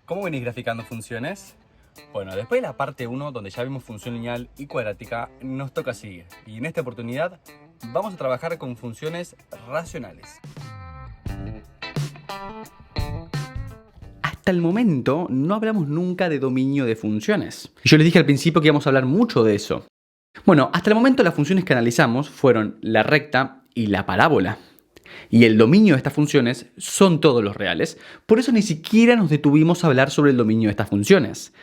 ¿Cómo venís graficando funciones? Bueno, después de la parte 1, donde ya vimos función lineal y cuadrática, nos toca seguir. Y en esta oportunidad vamos a trabajar con funciones racionales. Hasta el momento no hablamos nunca de dominio de funciones. Yo les dije al principio que íbamos a hablar mucho de eso. Bueno, hasta el momento las funciones que analizamos fueron la recta y la parábola. Y el dominio de estas funciones son todos los reales, por eso ni siquiera nos detuvimos a hablar sobre el dominio de estas funciones.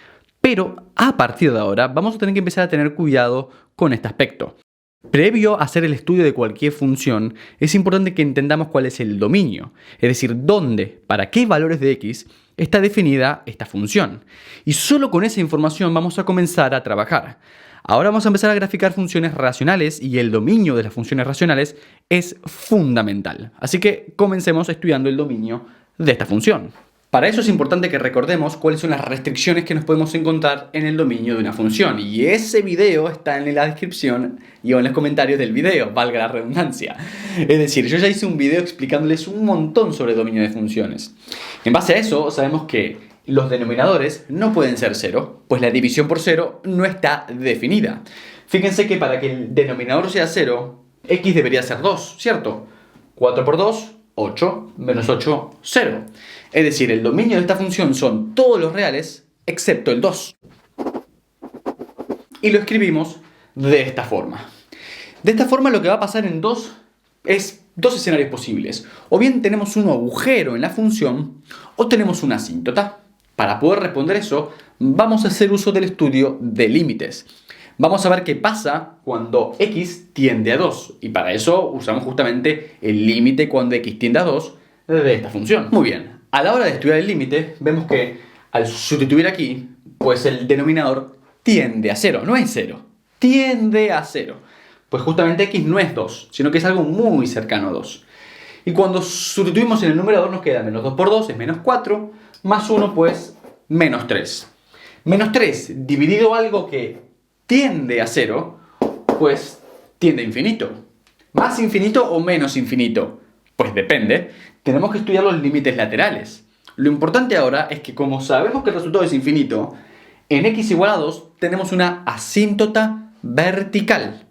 Pero a partir de ahora vamos a tener que empezar a tener cuidado con este aspecto. Previo a hacer el estudio de cualquier función, es importante que entendamos cuál es el dominio, es decir, dónde, para qué valores de x está definida esta función. Y solo con esa información vamos a comenzar a trabajar. Ahora vamos a empezar a graficar funciones racionales y el dominio de las funciones racionales es fundamental. Así que comencemos estudiando el dominio de esta función. Para eso es importante que recordemos cuáles son las restricciones que nos podemos encontrar en el dominio de una función. Y ese video está en la descripción y en los comentarios del video, valga la redundancia. Es decir, yo ya hice un video explicándoles un montón sobre el dominio de funciones. En base a eso, sabemos que los denominadores no pueden ser 0, pues la división por 0 no está definida. Fíjense que para que el denominador sea 0, x debería ser 2, ¿cierto? 4 por 2, 8, menos 8, 0. Es decir, el dominio de esta función son todos los reales, excepto el 2. Y lo escribimos de esta forma. De esta forma lo que va a pasar en dos escenarios posibles. O bien tenemos un agujero en la función, o tenemos una asíntota. Para poder responder eso, vamos a hacer uso del estudio de límites. Vamos a ver qué pasa cuando x tiende a 2. Y para eso usamos justamente el límite cuando x tiende a 2 de esta función. Muy bien, a la hora de estudiar el límite, vemos que al sustituir aquí, pues el denominador tiende a 0. No es 0, tiende a 0. Pues justamente x no es 2, sino que es algo muy cercano a 2. Y cuando sustituimos en el numerador nos queda menos 2 por 2 es menos 4, más 1 pues menos 3. Menos 3 dividido algo que tiende a 0, pues tiende a infinito. ¿Más infinito o menos infinito? Pues depende. Tenemos que estudiar los límites laterales. Lo importante ahora es que como sabemos que el resultado es infinito, en x igual a 2 tenemos una asíntota vertical.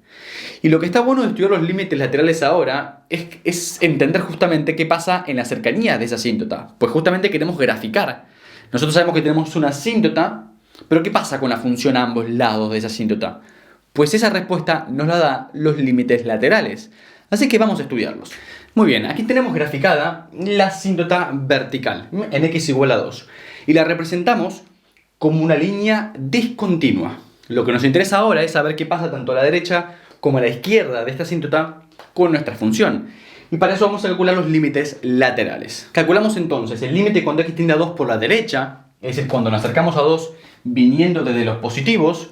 Y lo que está bueno de estudiar los límites laterales ahora es entender justamente qué pasa en la cercanía de esa asíntota. Pues justamente queremos graficar. Nosotros sabemos que tenemos una asíntota, pero ¿qué pasa con la función a ambos lados de esa asíntota? Pues esa respuesta nos la da los límites laterales. Así que vamos a estudiarlos. Muy bien, aquí tenemos graficada la asíntota vertical en x igual a 2. Y la representamos como una línea discontinua. Lo que nos interesa ahora es saber qué pasa tanto a la derecha como a la izquierda de esta asíntota con nuestra función. Y para eso vamos a calcular los límites laterales. Calculamos entonces el límite cuando x tiende a 2 por la derecha, es decir, cuando nos acercamos a 2 viniendo desde los positivos,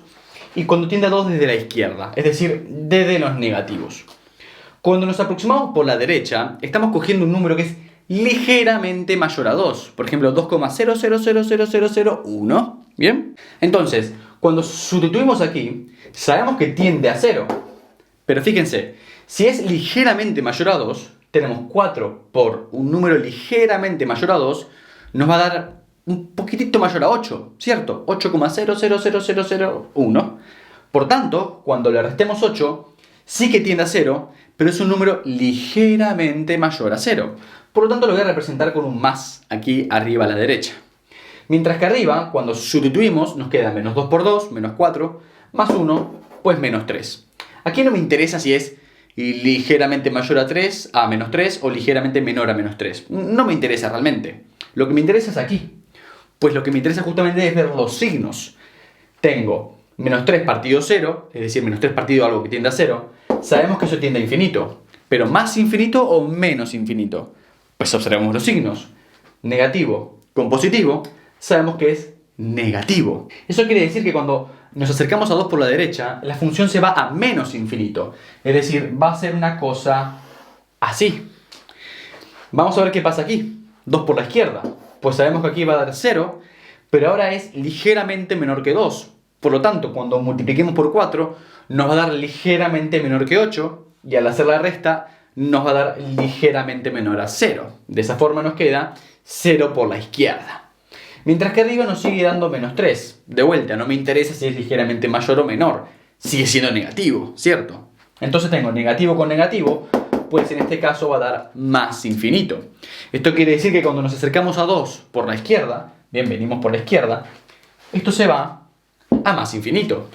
y cuando tiende a 2 desde la izquierda, es decir, desde los negativos. Cuando nos aproximamos por la derecha, estamos cogiendo un número que es ligeramente mayor a 2. Por ejemplo, 2,00000001. ¿Bien? Entonces, cuando sustituimos aquí, sabemos que tiende a 0. Pero fíjense, si es ligeramente mayor a 2, tenemos 4 por un número ligeramente mayor a 2, nos va a dar un poquitito mayor a 8, ¿cierto? 8,000001. Por tanto, cuando le restemos 8, sí que tiende a 0, pero es un número ligeramente mayor a 0. Por lo tanto, lo voy a representar con un más aquí arriba a la derecha. Mientras que arriba, cuando sustituimos, nos queda menos 2 por 2, menos 4, más 1, pues menos 3. Aquí no me interesa si es ligeramente mayor a menos 3 o ligeramente menor a menos 3. No me interesa realmente. Lo que me interesa es aquí. Pues lo que me interesa justamente es ver los signos. Tengo menos 3 partido 0, es decir, menos 3 partido algo que tiende a 0. Sabemos que eso tiende a infinito. Pero ¿más infinito o menos infinito? Pues observemos los signos. Negativo con positivo, sabemos que es negativo. Eso quiere decir que cuando nos acercamos a 2 por la derecha, la función se va a menos infinito. Es decir, va a ser una cosa así. Vamos a ver qué pasa aquí. 2 por la izquierda. Pues sabemos que aquí va a dar 0, pero ahora es ligeramente menor que 2. Por lo tanto, cuando multipliquemos por 4, nos va a dar ligeramente menor que 8, y al hacer la resta, nos va a dar ligeramente menor a 0. De esa forma nos queda 0 por la izquierda. Mientras que arriba nos sigue dando menos 3. De vuelta, no me interesa si es ligeramente mayor o menor. Sigue siendo negativo, ¿cierto? Entonces tengo negativo con negativo, pues en este caso va a dar más infinito. Esto quiere decir que cuando nos acercamos a 2 por la izquierda, bien, venimos por la izquierda, esto se va a más infinito.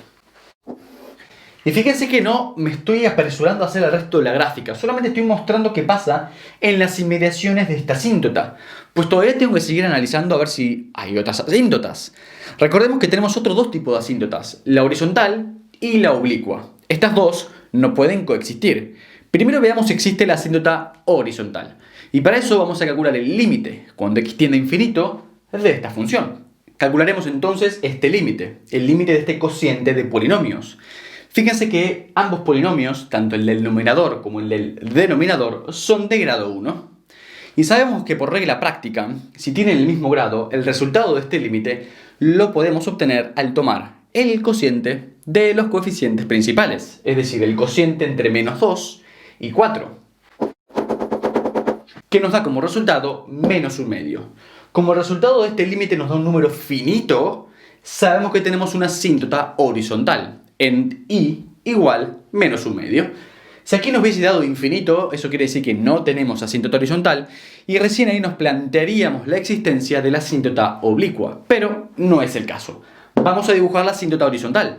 Y fíjense que no me estoy apresurando a hacer el resto de la gráfica, solamente estoy mostrando qué pasa en las inmediaciones de esta asíntota, pues todavía tengo que seguir analizando a ver si hay otras asíntotas. Recordemos que tenemos otros dos tipos de asíntotas, la horizontal y la oblicua. Estas dos no pueden coexistir. Primero veamos si existe la asíntota horizontal, y para eso vamos a calcular el límite, cuando x tiende a infinito, de esta función. Calcularemos entonces este límite, el límite de este cociente de polinomios. Fíjense que ambos polinomios, tanto el del numerador como el del denominador, son de grado 1. Y sabemos que por regla práctica, si tienen el mismo grado, el resultado de este límite lo podemos obtener al tomar el cociente de los coeficientes principales, es decir, el cociente entre menos 2 y 4, que nos da como resultado menos 1/2. Como el resultado de este límite nos da un número finito, sabemos que tenemos una asíntota horizontal en i igual menos 1/2. Si aquí nos hubiese dado infinito, eso quiere decir que no tenemos asíntota horizontal y recién ahí nos plantearíamos la existencia de la asíntota oblicua, pero no es el caso. Vamos a dibujar la asíntota horizontal.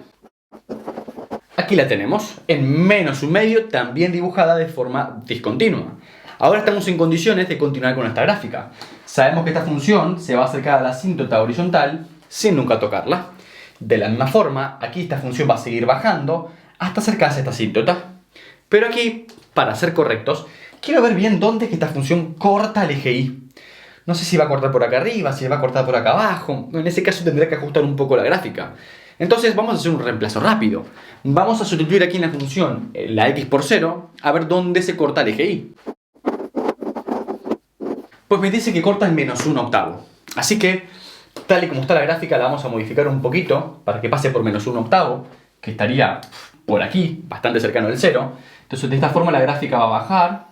Aquí la tenemos, en menos 1/2, también dibujada de forma discontinua. Ahora estamos en condiciones de continuar con esta gráfica. Sabemos que esta función se va a acercar a la asíntota horizontal sin nunca tocarla. De la misma forma, aquí esta función va a seguir bajando hasta acercarse a esta asíntota. Pero aquí, para ser correctos, quiero ver bien dónde es que esta función corta el eje y. No sé si va a cortar por acá arriba, si va a cortar por acá abajo. En ese caso tendré que ajustar un poco la gráfica. Entonces vamos a hacer un reemplazo rápido. Vamos a sustituir aquí en la función la x por 0, a ver dónde se corta el eje y. Pues me dice que corta en menos 1/8. Así que, tal y como está la gráfica, la vamos a modificar un poquito para que pase por menos 1/8, que estaría por aquí, bastante cercano al 0. Entonces de esta forma la gráfica va a bajar,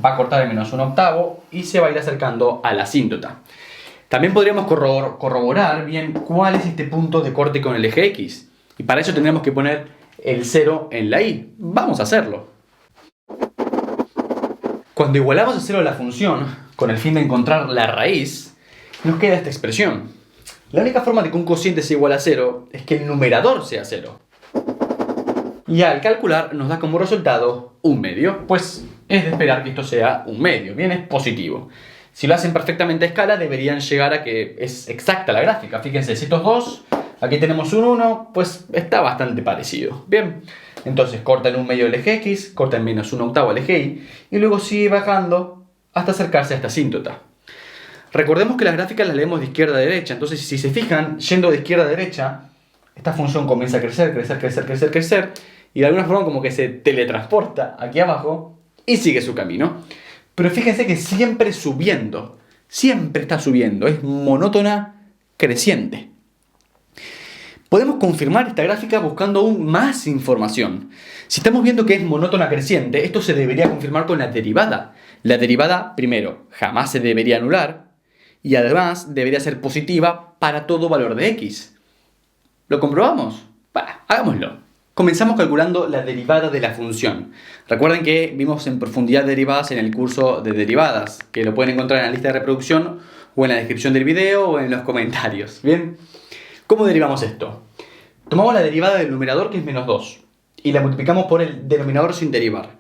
va a cortar en menos 1/8 y se va a ir acercando a la asíntota. También podríamos corroborar bien cuál es este punto de corte con el eje x. Y para eso tendríamos que poner el 0 en la y. Vamos a hacerlo. Cuando igualamos a 0 la función, con el fin de encontrar la raíz, nos queda esta expresión. La única forma de que un cociente sea igual a 0 es que el numerador sea 0. Y al calcular nos da como resultado 1/2, pues es de esperar que esto sea 1/2, bien, es positivo. Si lo hacen perfectamente a escala deberían llegar a que es exacta la gráfica. Fíjense, si estos dos, aquí tenemos un 1, pues está bastante parecido. Bien, entonces corta en 1/2 el eje x, corta en menos 1/8 el eje y luego sigue bajando hasta acercarse a esta asíntota. Recordemos que las gráficas las leemos de izquierda a derecha, entonces si se fijan, yendo de izquierda a derecha, esta función comienza a crecer, crecer, crecer, crecer, crecer, y de alguna forma como que se teletransporta aquí abajo y sigue su camino. Pero fíjense que siempre subiendo, siempre está subiendo, es monótona creciente. Podemos confirmar esta gráfica buscando aún más información. Si estamos viendo que es monótona creciente, esto se debería confirmar con la derivada. La derivada, primero, jamás se debería anular y además debería ser positiva para todo valor de x. ¿Lo comprobamos? Hagámoslo. Comenzamos calculando la derivada de la función. Recuerden que vimos en profundidad derivadas en el curso de derivadas, que lo pueden encontrar en la lista de reproducción o en la descripción del video o en los comentarios. ¿Bien? ¿Cómo derivamos esto? Tomamos la derivada del numerador, que es menos 2, y la multiplicamos por el denominador sin derivar.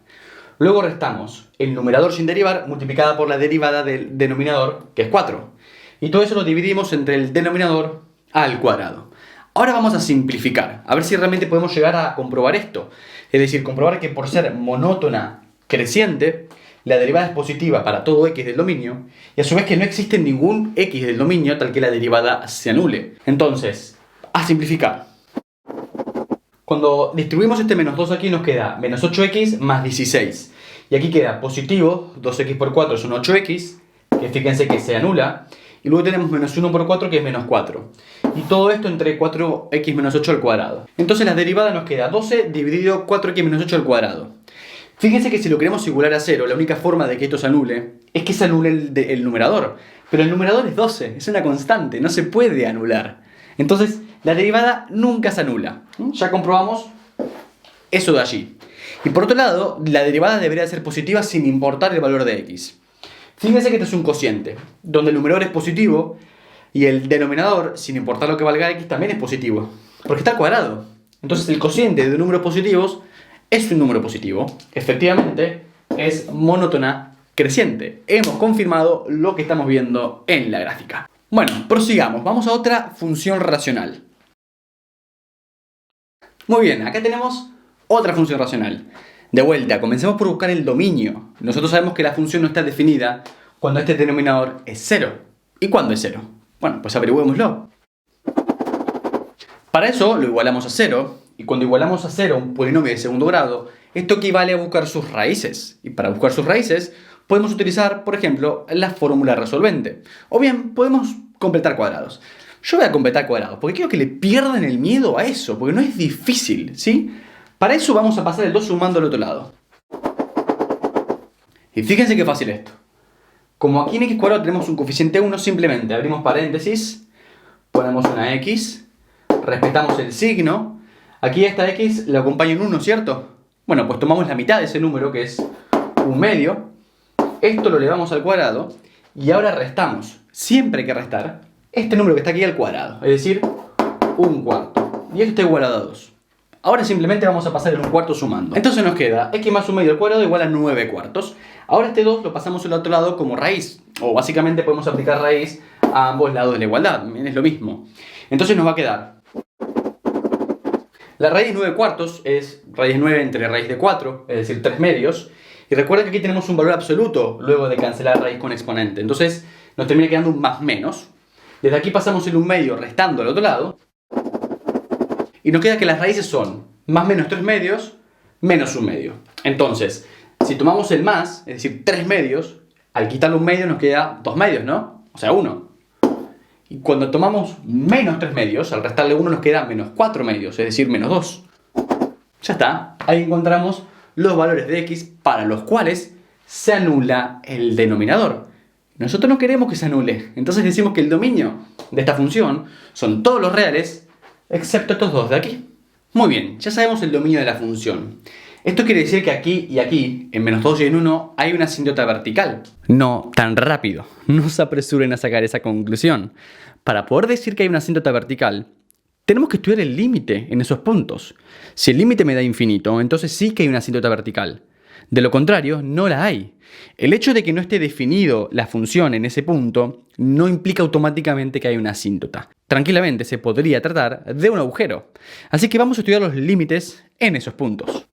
Luego restamos el numerador sin derivar multiplicada por la derivada del denominador, que es 4. Y todo eso lo dividimos entre el denominador al cuadrado. Ahora vamos a simplificar, a ver si realmente podemos llegar a comprobar esto. Es decir, comprobar que por ser monótona creciente, la derivada es positiva para todo x del dominio, y a su vez que no existe ningún x del dominio tal que la derivada se anule. Entonces, a simplificar. Cuando distribuimos este menos 2 aquí nos queda menos 8x más 16. Y aquí queda positivo, 2x por 4 son 8x, que fíjense que se anula. Y luego tenemos menos 1 por 4, que es menos 4. Y todo esto entre 4x menos 8 al cuadrado. Entonces la derivada nos queda 12 dividido 4x menos 8 al cuadrado. Fíjense que si lo queremos igualar a 0, la única forma de que esto se anule es que se anule el numerador. Pero el numerador es 12, es una constante, no se puede anular. Entonces, la derivada nunca se anula. Ya comprobamos eso de allí. Y por otro lado, la derivada debería ser positiva sin importar el valor de x. Fíjense que este es un cociente, donde el numerador es positivo y el denominador, sin importar lo que valga x, también es positivo, porque está al cuadrado. Entonces el cociente de números positivos es un número positivo. Efectivamente, es monótona creciente. Hemos confirmado lo que estamos viendo en la gráfica. Bueno, prosigamos. Vamos a otra función racional. Muy bien, acá tenemos otra función racional. De vuelta, comencemos por buscar el dominio. Nosotros sabemos que la función no está definida cuando este denominador es 0. ¿Y cuándo es 0? Bueno, pues averigüémoslo. Para eso lo igualamos a 0. Y cuando igualamos a 0 un polinomio de segundo grado, esto equivale a buscar sus raíces. Y para buscar sus raíces, podemos utilizar, por ejemplo, la fórmula resolvente. O bien, podemos completar cuadrados. Yo voy a completar cuadrados, porque quiero que le pierdan el miedo a eso, porque no es difícil, ¿sí? Para eso vamos a pasar el 2 sumando al otro lado. Y fíjense qué fácil esto. Como aquí en x cuadrado tenemos un coeficiente 1, simplemente abrimos paréntesis, ponemos una x, respetamos el signo. Aquí esta x la acompaña un 1, ¿cierto? Bueno, pues tomamos la mitad de ese número, que es un medio. Esto lo elevamos al cuadrado y ahora restamos. Siempre hay que restar este número que está aquí al cuadrado, es decir, un cuarto. Y esto está igualado a 2. Ahora simplemente vamos a pasar el 1/4 sumando. Entonces nos queda x más 1 medio al cuadrado igual a 9 cuartos. Ahora este 2 lo pasamos al otro lado como raíz. O básicamente podemos aplicar raíz a ambos lados de la igualdad. Es lo mismo. Entonces nos va a quedar. La raíz 9 cuartos es raíz 9 entre raíz de 4, es decir, 3 medios. Y recuerda que aquí tenemos un valor absoluto luego de cancelar raíz con exponente. Entonces nos termina quedando un más menos. Desde aquí pasamos el 1 medio restando al otro lado. Y nos queda que las raíces son más menos 3 medios menos 1 medio. Entonces, si tomamos el más, es decir, 3 medios, al quitarle un medio nos queda 2 medios, ¿no? O sea, 1. Y cuando tomamos menos 3 medios, al restarle 1 nos queda menos 4 medios, es decir, menos 2. Ya está. Ahí encontramos los valores de x para los cuales se anula el denominador. Nosotros no queremos que se anule. Entonces decimos que el dominio de esta función son todos los reales excepto estos dos de aquí. Muy bien, ya sabemos el dominio de la función. Esto quiere decir que aquí y aquí, en menos 2 y en 1, hay una asíntota vertical. No tan rápido, no se apresuren a sacar esa conclusión. Para poder decir que hay una asíntota vertical, tenemos que estudiar el límite en esos puntos. Si el límite me da infinito, entonces sí que hay una asíntota vertical. De lo contrario, no la hay. El hecho de que no esté definido la función en ese punto no implica automáticamente que hay una asíntota. Tranquilamente se podría tratar de un agujero. Así que vamos a estudiar los límites en esos puntos.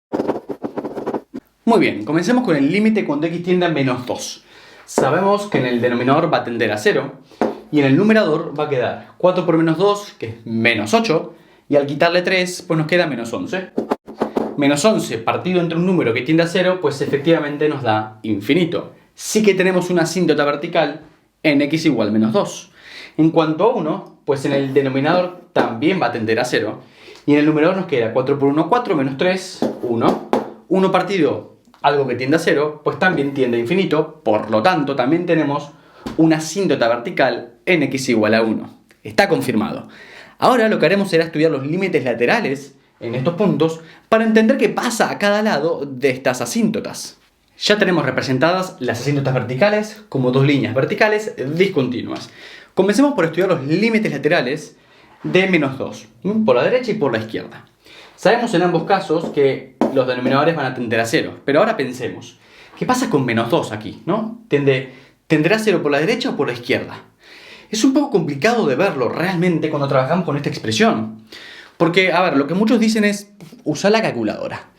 Muy bien, comencemos con el límite cuando x tiende a menos 2. Sabemos que en el denominador va a tender a 0 y en el numerador va a quedar 4 por menos 2, que es menos 8, y al quitarle 3, pues nos queda menos 11. Menos 11 partido entre un número que tiende a 0, pues efectivamente nos da infinito. Sí que tenemos una asíntota vertical en x igual menos 2. En cuanto a 1, pues en el denominador también va a tender a 0. Y en el numerador nos queda 4 por 1, 4, menos 3, 1. 1 partido algo que tiende a 0, pues también tiende a infinito. Por lo tanto, también tenemos una asíntota vertical en x igual a 1. Está confirmado. Ahora lo que haremos será estudiar los límites laterales en estos puntos para entender qué pasa a cada lado de estas asíntotas. Ya tenemos representadas las asíntotas verticales como dos líneas verticales discontinuas. Comencemos por estudiar los límites laterales de menos 2, por la derecha y por la izquierda. Sabemos en ambos casos que los denominadores van a tender a 0, pero ahora pensemos, ¿qué pasa con menos 2 aquí? ¿No? ¿Tenderá a 0 por la derecha o por la izquierda? Es un poco complicado de verlo realmente cuando trabajamos con esta expresión. Porque, a ver, lo que muchos dicen es usar la calculadora.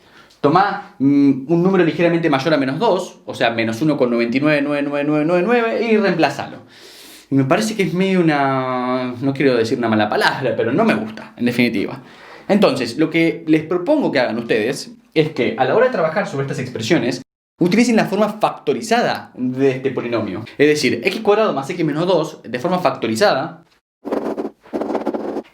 Toma un número ligeramente mayor a menos 2, o sea, menos 1,999999 y reemplázalo. Y me parece que es medio una... no quiero decir una mala palabra, pero no me gusta, en definitiva. Entonces, lo que les propongo que hagan ustedes es que a la hora de trabajar sobre estas expresiones, utilicen la forma factorizada de este polinomio. Es decir, x cuadrado más x menos 2 de forma factorizada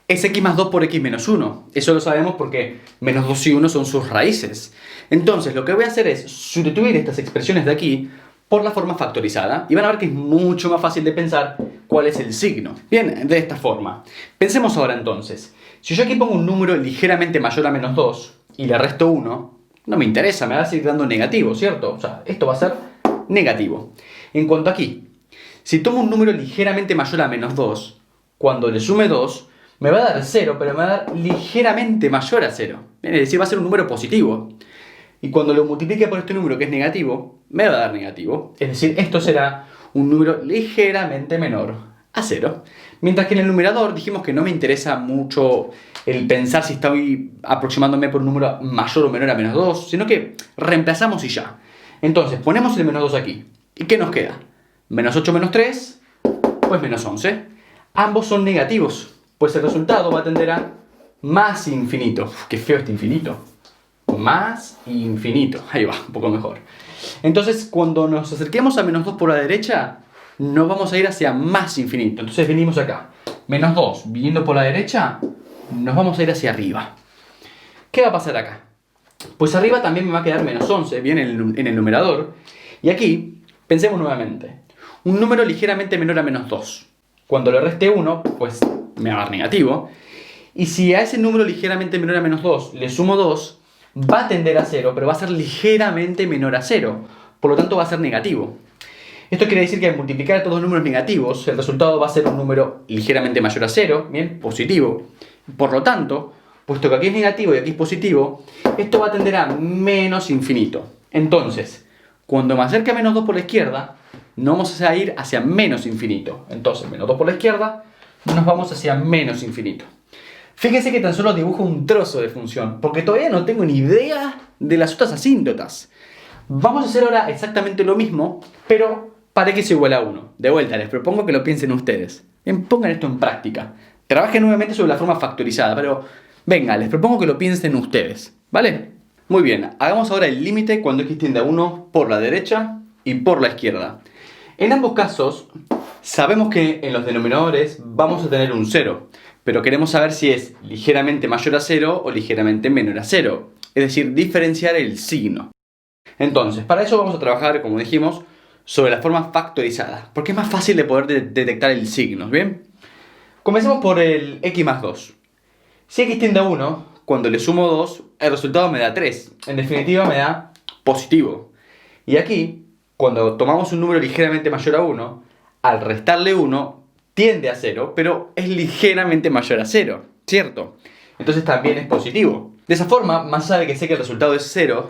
es x más 2 por x menos 1. Eso lo sabemos porque menos 2 y 1 son sus raíces. Entonces, lo que voy a hacer es sustituir estas expresiones de aquí por la forma factorizada y van a ver que es mucho más fácil de pensar cuál es el signo. Bien, de esta forma. Pensemos ahora entonces. Si yo aquí pongo un número ligeramente mayor a menos 2 y le resto 1, no me interesa, me va a seguir dando negativo, ¿cierto? O sea, esto va a ser negativo. En cuanto aquí, si tomo un número ligeramente mayor a menos 2, cuando le sume 2, me va a dar 0, pero me va a dar ligeramente mayor a 0. Es decir, va a ser un número positivo. Y cuando lo multiplique por este número que es negativo, me va a dar negativo. Es decir, esto será un número ligeramente menor a 0. Mientras que en el numerador dijimos que no me interesa mucho el pensar si estoy aproximándome por un número mayor o menor a menos 2, sino que reemplazamos y ya. Entonces, ponemos el menos 2 aquí. ¿Y qué nos queda? Menos 8 menos 3, pues menos 11. Ambos son negativos, pues el resultado va a tender a más infinito. Uf, qué feo este infinito. Más infinito. Ahí va, un poco mejor. Entonces, cuando nos acerquemos a menos 2 por la derecha, nos vamos a ir hacia más infinito. Entonces venimos acá. Menos 2, viniendo por la derecha, nos vamos a ir hacia arriba. ¿Qué va a pasar acá? Pues arriba también me va a quedar menos 11, bien en el numerador. Y aquí, pensemos nuevamente. Un número ligeramente menor a menos 2. Cuando le reste 1, pues me va a dar negativo. Y si a ese número ligeramente menor a menos 2 le sumo 2, va a tender a 0, pero va a ser ligeramente menor a 0. Por lo tanto va a ser negativo. Esto quiere decir que al multiplicar estos dos números negativos, el resultado va a ser un número ligeramente mayor a 0, bien, positivo. Por lo tanto, puesto que aquí es negativo y aquí es positivo, esto va a tender a menos infinito. Entonces, cuando me acerque a menos 2 por la izquierda, nos vamos a ir hacia menos infinito. Entonces, menos 2 por la izquierda, nos vamos hacia menos infinito. Fíjense que tan solo dibujo un trozo de función, porque todavía no tengo ni idea de las otras asíntotas. Vamos a hacer ahora exactamente lo mismo, pero para x igual a 1. De vuelta, les propongo que lo piensen ustedes. Bien, pongan esto en práctica. Trabajen nuevamente sobre la forma factorizada, pero venga, les propongo que lo piensen ustedes, ¿vale? Muy bien, hagamos ahora el límite cuando x tiende a 1 por la derecha y por la izquierda. En ambos casos, sabemos que en los denominadores vamos a tener un 0, pero queremos saber si es ligeramente mayor a 0 o ligeramente menor a 0, es decir, diferenciar el signo. Entonces, para eso vamos a trabajar, como dijimos, sobre la forma factorizada, porque es más fácil de poder detectar el signo, ¿bien? Comencemos por el x más 2. Si x tiende a 1, cuando le sumo 2, el resultado me da 3. En definitiva, me da positivo. Y aquí, cuando tomamos un número ligeramente mayor a 1, al restarle 1, tiende a 0, pero es ligeramente mayor a 0, ¿cierto? Entonces también es positivo. De esa forma, más allá de que sé que el resultado es 0,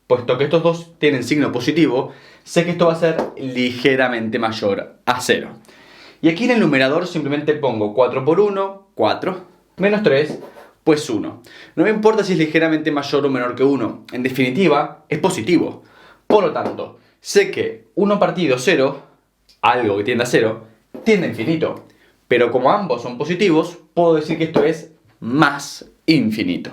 puesto que estos dos tienen signo positivo, sé que esto va a ser ligeramente mayor a 0. Y aquí en el numerador simplemente pongo 4 por 1, 4, menos 3, pues 1. No me importa si es ligeramente mayor o menor que 1, en definitiva es positivo. Por lo tanto, sé que 1 partido 0, algo que tiende a 0, tiende a infinito. Pero como ambos son positivos, puedo decir que esto es más infinito.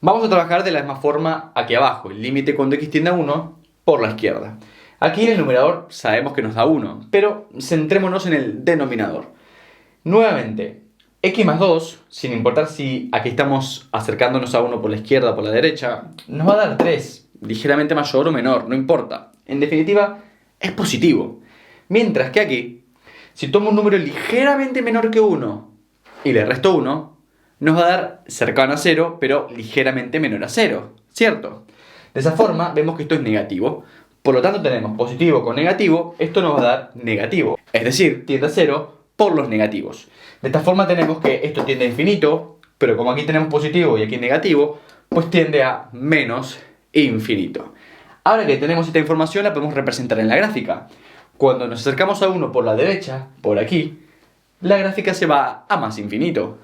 Vamos a trabajar de la misma forma aquí abajo, el límite cuando x tiende a 1 por la izquierda. Aquí en el numerador sabemos que nos da 1, pero centrémonos en el denominador. Nuevamente, x más 2, sin importar si aquí estamos acercándonos a 1 por la izquierda o por la derecha, nos va a dar 3, ligeramente mayor o menor, no importa. En definitiva, es positivo. Mientras que aquí, si tomo un número ligeramente menor que 1 y le resto 1, nos va a dar cercano a 0, pero ligeramente menor a 0, ¿cierto? De esa forma vemos que esto es negativo. Por lo tanto tenemos positivo con negativo, esto nos va a dar negativo. Es decir, tiende a 0 por los negativos. De esta forma tenemos que esto tiende a infinito, pero como aquí tenemos positivo y aquí negativo, pues tiende a menos infinito. Ahora que tenemos esta información la podemos representar en la gráfica. Cuando nos acercamos a 1 por la derecha, por aquí, la gráfica se va a más infinito.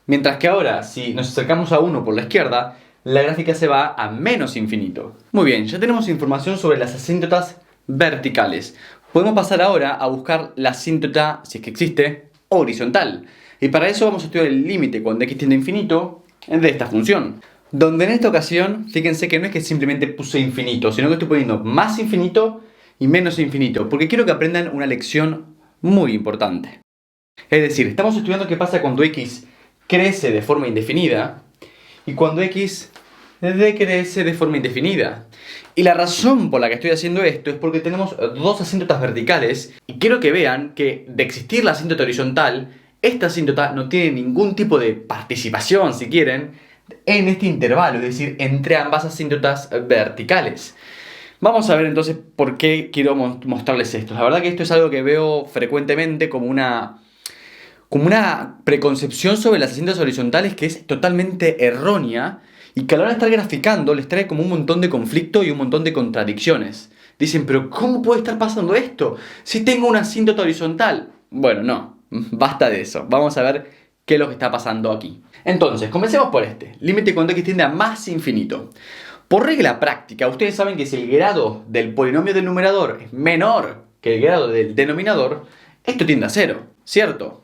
Mientras que ahora, si nos acercamos a 1 por la izquierda, la gráfica se va a menos infinito. Muy bien, ya tenemos información sobre las asíntotas verticales. Podemos pasar ahora a buscar la asíntota, si es que existe, horizontal. Y para eso vamos a estudiar el límite cuando x tiende a infinito de esta función. Donde en esta ocasión, fíjense que no es que simplemente puse infinito, sino que estoy poniendo más infinito y menos infinito, porque quiero que aprendan una lección muy importante. Es decir, estamos estudiando qué pasa cuando x crece de forma indefinida y cuando x decrece de forma indefinida. Y la razón por la que estoy haciendo esto es porque tenemos dos asíntotas verticales y quiero que vean que de existir la asíntota horizontal, esta asíntota no tiene ningún tipo de participación, si quieren, en este intervalo, es decir, entre ambas asíntotas verticales. Vamos a ver entonces por qué quiero mostrarles esto. La verdad que esto es algo que veo frecuentemente como una preconcepción sobre las asíntotas horizontales que es totalmente errónea y que a la hora de estar graficando les trae como un montón de conflicto y un montón de contradicciones. Dicen, pero ¿cómo puede estar pasando esto si tengo una asíntota horizontal? Bueno, no, basta de eso. Vamos a ver qué es lo que está pasando aquí. Entonces, comencemos por este. Límite cuando x tiende a más infinito. Por regla práctica, ustedes saben que si el grado del polinomio del numerador es menor que el grado del denominador, esto tiende a 0, ¿cierto?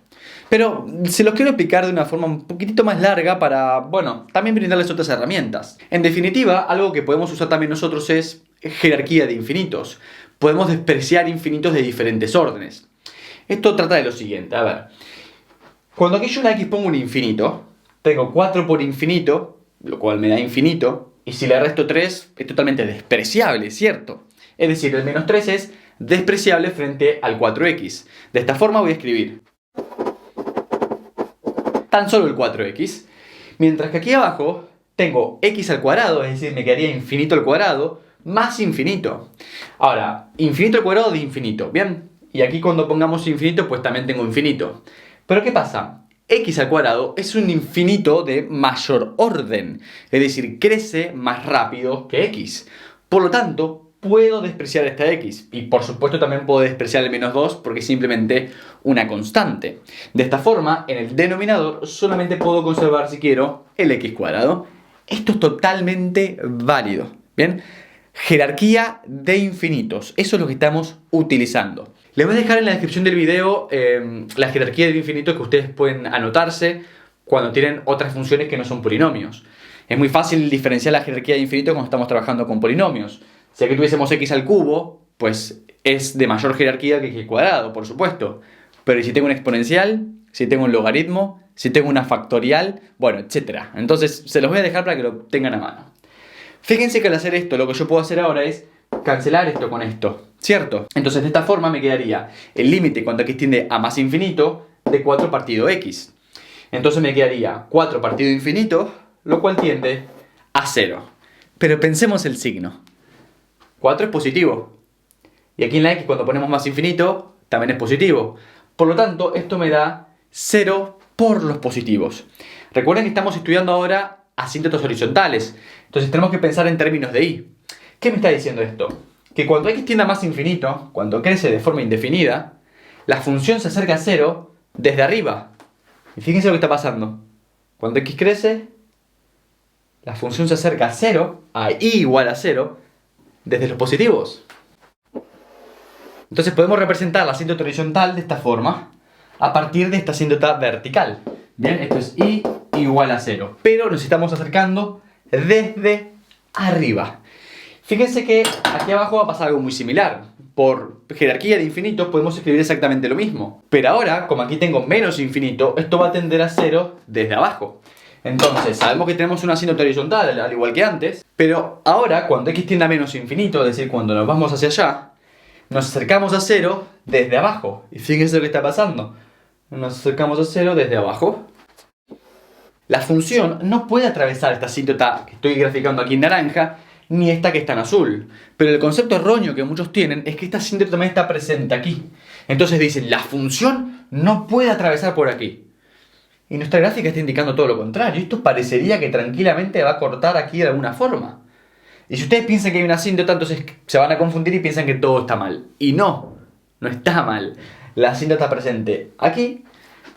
Pero se los quiero explicar de una forma un poquitito más larga para, bueno, también brindarles otras herramientas. En definitiva, algo que podemos usar también nosotros es jerarquía de infinitos. Podemos despreciar infinitos de diferentes órdenes. Esto trata de lo siguiente, a ver. Cuando aquí yo en la x pongo un infinito, tengo 4 por infinito, lo cual me da infinito, y si le resto 3 es totalmente despreciable, ¿cierto? Es decir, el menos 3 es despreciable frente al 4x. De esta forma voy a escribir tan solo el 4x, mientras que aquí abajo tengo x al cuadrado, es decir, me quedaría infinito al cuadrado, más infinito. Ahora, infinito al cuadrado de infinito, ¿bien? Y aquí cuando pongamos infinito, pues también tengo infinito. Pero ¿qué pasa? X al cuadrado es un infinito de mayor orden, es decir, crece más rápido que x. Por lo tanto, puedo despreciar esta x. Y por supuesto también puedo despreciar el menos 2 porque es simplemente una constante. De esta forma, en el denominador solamente puedo conservar, si quiero, el x cuadrado. Esto es totalmente válido. ¿Bien? Jerarquía de infinitos. Eso es lo que estamos utilizando. Les voy a dejar en la descripción del video la jerarquía del infinito que ustedes pueden anotarse cuando tienen otras funciones que no son polinomios. Es muy fácil diferenciar la jerarquía de infinito cuando estamos trabajando con polinomios. Si aquí tuviésemos x al cubo, pues es de mayor jerarquía que x al cuadrado, por supuesto. Pero si tengo un exponencial, si tengo un logaritmo, si tengo una factorial, bueno, etc. Entonces se los voy a dejar para que lo tengan a mano. Fíjense que al hacer esto, lo que yo puedo hacer ahora es cancelar esto con esto, ¿cierto? Entonces de esta forma me quedaría el límite cuando x tiende a más infinito de 4 partido x. Entonces me quedaría 4 partido infinito, lo cual tiende a 0. Pero pensemos el signo. 4 es positivo. Y aquí en la x cuando ponemos más infinito, también es positivo. Por lo tanto, esto me da 0 por los positivos. Recuerden que estamos estudiando ahora asíntotas horizontales. Entonces tenemos que pensar en términos de y. ¿Qué me está diciendo esto? Que cuando x tiende a más infinito, cuando crece de forma indefinida, la función se acerca a 0 desde arriba. Y fíjense lo que está pasando. Cuando x crece, la función se acerca a 0, a y igual a 0, desde los positivos. Entonces podemos representar la asíntota horizontal de esta forma, a partir de esta asíntota vertical. Bien, esto es y igual a 0. Pero nos estamos acercando desde arriba. Fíjense que aquí abajo va a pasar algo muy similar. Por jerarquía de infinitos podemos escribir exactamente lo mismo. Pero ahora, como aquí tengo menos infinito, esto va a tender a 0 desde abajo. Entonces, sabemos que tenemos una asíntota horizontal, al igual que antes. Pero ahora, cuando x tiende a menos infinito, es decir, cuando nos vamos hacia allá, nos acercamos a 0 desde abajo. Y fíjense lo que está pasando. Nos acercamos a 0 desde abajo. La función no puede atravesar esta asíntota que estoy graficando aquí en naranja, ni esta que está en azul. Pero el concepto erróneo que muchos tienen es que esta asíntota también está presente aquí. Entonces dicen, la función no puede atravesar por aquí. Y nuestra gráfica está indicando todo lo contrario. Esto parecería que tranquilamente va a cortar aquí de alguna forma. Y si ustedes piensan que hay una asíntota, entonces se van a confundir y piensan que todo está mal. Y no, no está mal. La asíntota está presente aquí,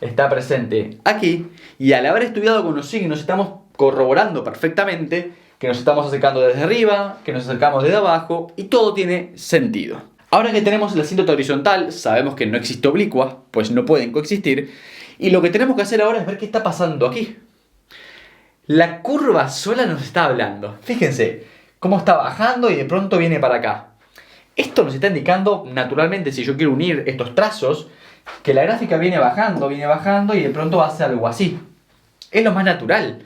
está presente aquí, y al haber estudiado con los signos estamos corroborando perfectamente que nos estamos acercando desde arriba, que nos acercamos desde abajo, y todo tiene sentido. Ahora que tenemos la asíntota horizontal, sabemos que no existe oblicua, pues no pueden coexistir, y lo que tenemos que hacer ahora es ver qué está pasando aquí. La curva sola nos está hablando. Fíjense cómo está bajando y de pronto viene para acá. Esto nos está indicando, naturalmente, si yo quiero unir estos trazos, que la gráfica viene bajando y de pronto va a ser algo así. Es lo más natural.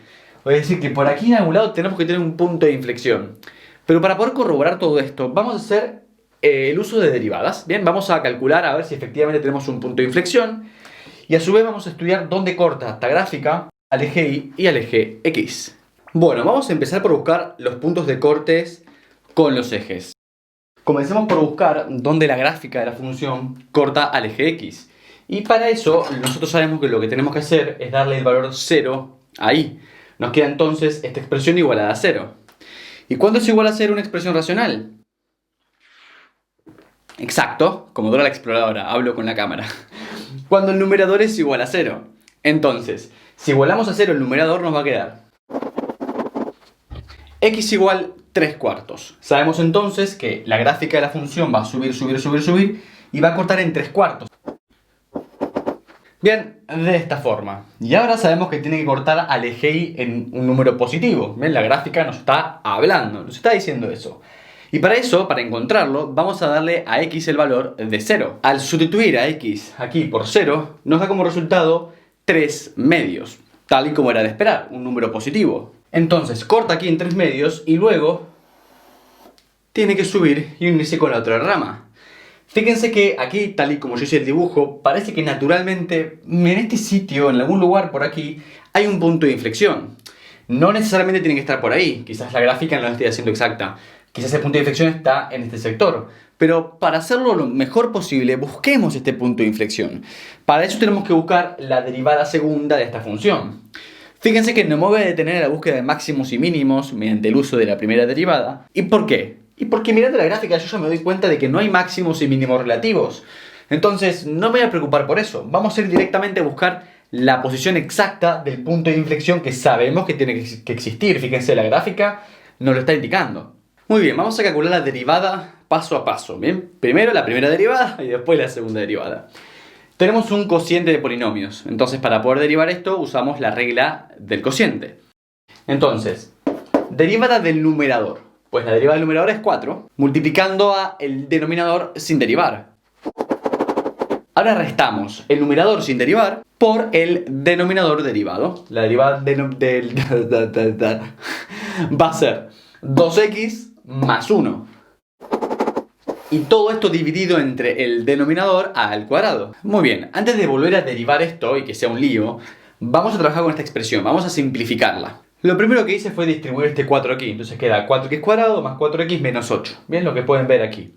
Es decir, que por aquí en algún lado tenemos que tener un punto de inflexión. Pero para poder corroborar todo esto, vamos a hacer el uso de derivadas. Bien, vamos a calcular a ver si efectivamente tenemos un punto de inflexión. Y a su vez vamos a estudiar dónde corta esta gráfica al eje Y y al eje X. Bueno, vamos a empezar por buscar los puntos de cortes con los ejes. Comencemos por buscar dónde la gráfica de la función corta al eje X. Y para eso nosotros sabemos que lo que tenemos que hacer es darle el valor 0 ahí. Nos queda entonces esta expresión igualada a 0. ¿Y cuándo es igual a 0 una expresión racional? Exacto, como Dora la Exploradora, hablo con la cámara. Cuando el numerador es igual a 0. Entonces, si igualamos a 0 el numerador nos va a quedar x igual 3/4. Sabemos entonces que la gráfica de la función va a subir, subir, subir, subir y va a cortar en 3/4. Bien, de esta forma. Y ahora sabemos que tiene que cortar al eje Y en un número positivo. ¿Ven? La gráfica nos está hablando, nos está diciendo eso. Y para eso, para encontrarlo, vamos a darle a x el valor de 0. Al sustituir a x aquí por 0, nos da como resultado 3 medios. Tal y como era de esperar, un número positivo. Entonces, corta aquí en 3 medios y luego tiene que subir y unirse con la otra rama. Fíjense que aquí, tal y como yo hice el dibujo, parece que naturalmente en este sitio, en algún lugar por aquí, hay un punto de inflexión. No necesariamente tiene que estar por ahí, quizás la gráfica no la esté haciendo exacta. Quizás el punto de inflexión está en este sector. Pero para hacerlo lo mejor posible, busquemos este punto de inflexión. Para eso tenemos que buscar la derivada segunda de esta función. Fíjense que no me voy a detener en la búsqueda de máximos y mínimos mediante el uso de la primera derivada. ¿Y por qué? Y porque mirando la gráfica yo ya me doy cuenta de que no hay máximos y mínimos relativos. Entonces no me voy a preocupar por eso. Vamos a ir directamente a buscar la posición exacta del punto de inflexión que sabemos que tiene que existir. Fíjense, la gráfica nos lo está indicando. Muy bien, vamos a calcular la derivada paso a paso. Bien, primero la primera derivada y después la segunda derivada. Tenemos un cociente de polinomios. Entonces para poder derivar esto usamos la regla del cociente. Entonces, derivada del numerador. Pues la derivada del numerador es 4, multiplicando a el denominador sin derivar. Ahora restamos el numerador sin derivar por el denominador derivado. La derivada va a ser 2x más 1. Y todo esto dividido entre el denominador al cuadrado. Muy bien, antes de volver a derivar esto y que sea un lío, vamos a trabajar con esta expresión, vamos a simplificarla. Lo primero que hice fue distribuir este 4 aquí, entonces queda 4x cuadrado más 4x menos 8. Bien, lo que pueden ver aquí.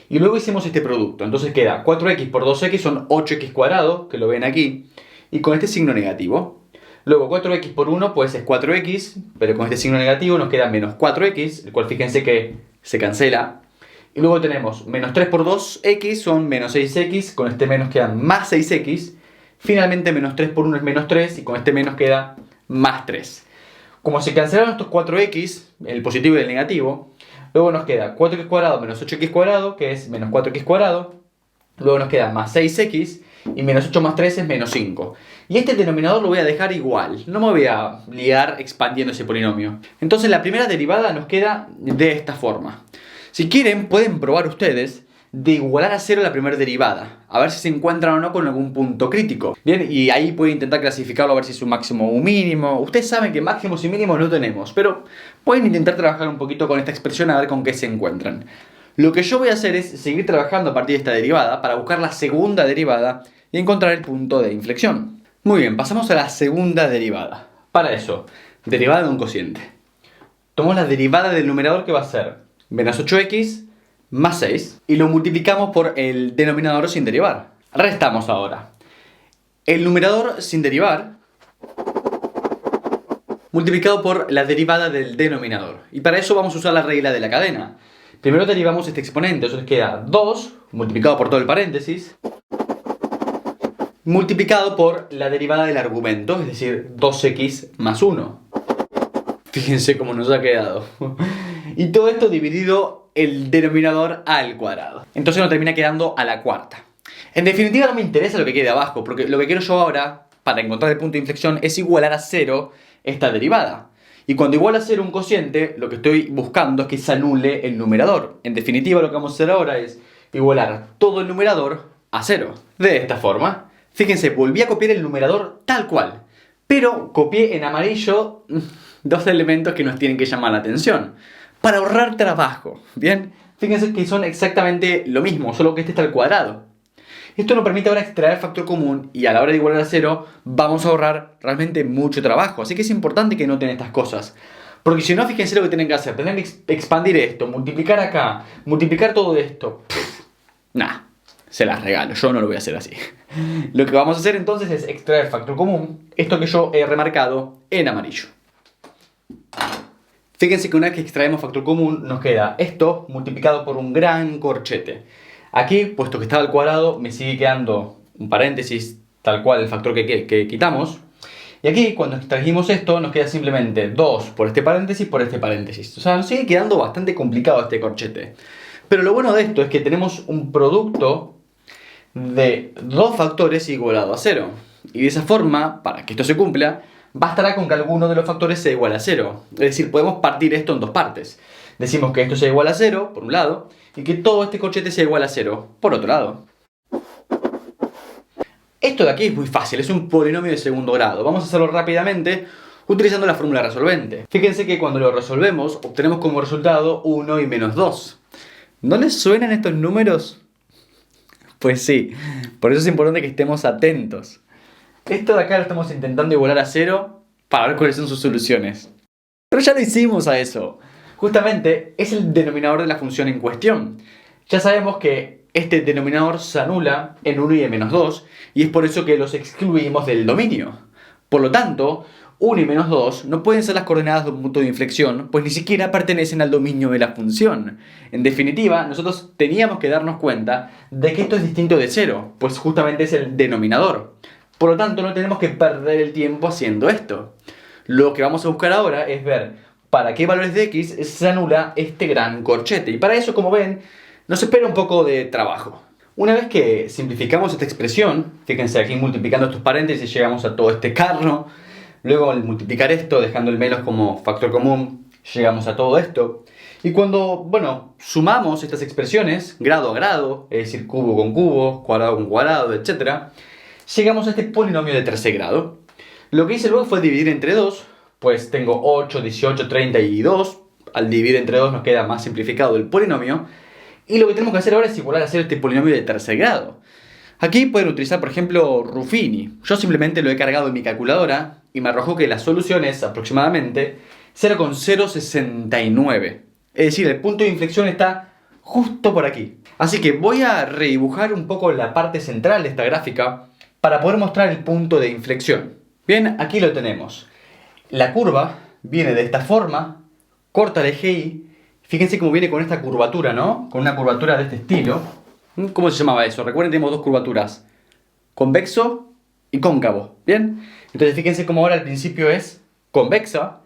Y luego hicimos este producto, entonces queda 4x por 2x son 8x cuadrado, que lo ven aquí, y con este signo negativo. Luego 4x por 1 pues es 4x, pero con este signo negativo nos queda menos 4x, el cual fíjense que se cancela. Y luego tenemos menos 3 por 2x son menos 6x, con este menos queda más 6x. Finalmente menos 3 por 1 es menos 3 y con este menos queda más 3. Como se cancelaron estos 4x, el positivo y el negativo, luego nos queda 4x cuadrado menos 8x cuadrado, que es menos 4x cuadrado. Luego nos queda más 6x y menos 8 más 3 es menos 5. Y este denominador lo voy a dejar igual, no me voy a liar expandiendo ese polinomio. Entonces la primera derivada nos queda de esta forma. Si quieren, pueden probar ustedes de igualar a 0 la primera derivada, a ver si se encuentran o no con algún punto crítico. Bien, y ahí pueden intentar clasificarlo a ver si es un máximo o un mínimo. Ustedes saben que máximos y mínimos no tenemos, pero pueden intentar trabajar un poquito con esta expresión a ver con qué se encuentran. Lo que yo voy a hacer es seguir trabajando a partir de esta derivada para buscar la segunda derivada y encontrar el punto de inflexión. Muy bien, pasamos a la segunda derivada. Para eso, derivada de un cociente. Tomamos la derivada del numerador que va a ser menos 8x más 6 y lo multiplicamos por el denominador sin derivar. Restamos ahora el numerador sin derivar multiplicado por la derivada del denominador. Y para eso vamos a usar la regla de la cadena. Primero derivamos este exponente, entonces queda 2 multiplicado por todo el paréntesis multiplicado por la derivada del argumento, es decir, 2x más 1. Fíjense cómo nos ha quedado. Y todo esto dividido el denominador al cuadrado. Entonces nos termina quedando a la cuarta. En definitiva no me interesa lo que quede abajo, porque lo que quiero yo ahora, para encontrar el punto de inflexión, es igualar a 0 esta derivada. Y cuando iguala a 0 un cociente, lo que estoy buscando es que se anule el numerador. En definitiva lo que vamos a hacer ahora es igualar todo el numerador a 0. De esta forma, fíjense, volví a copiar el numerador tal cual. Pero copié en amarillo dos elementos que nos tienen que llamar la atención. Para ahorrar trabajo, ¿bien? Fíjense que son exactamente lo mismo, solo que este está al cuadrado. Esto nos permite ahora extraer factor común y a la hora de igualar a 0 vamos a ahorrar realmente mucho trabajo. Así que es importante que noten estas cosas. Porque si no, fíjense lo que tienen que hacer. Tienen que expandir esto, multiplicar acá, multiplicar todo esto. Nah, se las regalo, yo no lo voy a hacer así. Lo que vamos a hacer entonces es extraer factor común, esto que yo he remarcado en amarillo. Fíjense que una vez que extraemos factor común nos queda esto multiplicado por un gran corchete. Aquí, puesto que estaba al cuadrado, me sigue quedando un paréntesis tal cual el factor que quitamos. Y aquí, cuando extrajimos esto, nos queda simplemente 2 por este paréntesis por este paréntesis. O sea, nos sigue quedando bastante complicado este corchete. Pero lo bueno de esto es que tenemos un producto de dos factores igualado a 0. Y de esa forma, para que esto se cumpla, bastará con que alguno de los factores sea igual a 0. Es decir, podemos partir esto en dos partes. Decimos que esto sea igual a 0, por un lado, y que todo este corchete sea igual a 0, por otro lado. Esto de aquí es muy fácil, es un polinomio de segundo grado. Vamos a hacerlo rápidamente utilizando la fórmula resolvente. Fíjense que cuando lo resolvemos, obtenemos como resultado 1 y menos 2. ¿No les suenan estos números? Pues sí, por eso es importante que estemos atentos. Esto de acá lo estamos intentando igualar a 0 para ver cuáles son sus soluciones. Pero ya lo hicimos a eso. Justamente es el denominador de la función en cuestión. Ya sabemos que este denominador se anula en 1 y en menos 2 y es por eso que los excluimos del dominio. Por lo tanto, 1 y menos 2 no pueden ser las coordenadas de un punto de inflexión, pues ni siquiera pertenecen al dominio de la función. En definitiva, nosotros teníamos que darnos cuenta de que esto es distinto de 0, pues justamente es el denominador. Por lo tanto, no tenemos que perder el tiempo haciendo esto. Lo que vamos a buscar ahora es ver para qué valores de x se anula este gran corchete. Y para eso, como ven, nos espera un poco de trabajo. Una vez que simplificamos esta expresión, fíjense aquí multiplicando estos paréntesis llegamos a todo este carro. Luego al multiplicar esto, dejando el menos como factor común, llegamos a todo esto. Y cuando, sumamos estas expresiones, grado a grado, es decir, cubo con cubo, cuadrado con cuadrado, etc., llegamos a este polinomio de tercer grado. Lo que hice luego fue dividir entre 2, pues tengo 8, 18, 32. Al dividir entre 2 nos queda más simplificado el polinomio. Y lo que tenemos que hacer ahora es igualar a hacer este polinomio de tercer grado. Aquí pueden utilizar, por ejemplo, Ruffini. Yo simplemente lo he cargado en mi calculadora y me arrojó que la solución es aproximadamente 0,069. Es decir, el punto de inflexión está justo por aquí. Así que voy a redibujar un poco la parte central de esta gráfica para poder mostrar el punto de inflexión. Bien, aquí lo tenemos. La curva viene de esta forma, corta el eje Y. Fíjense cómo viene con esta curvatura, ¿no? Con una curvatura de este estilo. ¿Cómo se llamaba eso? Recuerden, tenemos dos curvaturas. Convexo y cóncavo. ¿Bien? Entonces fíjense cómo ahora al principio es convexa,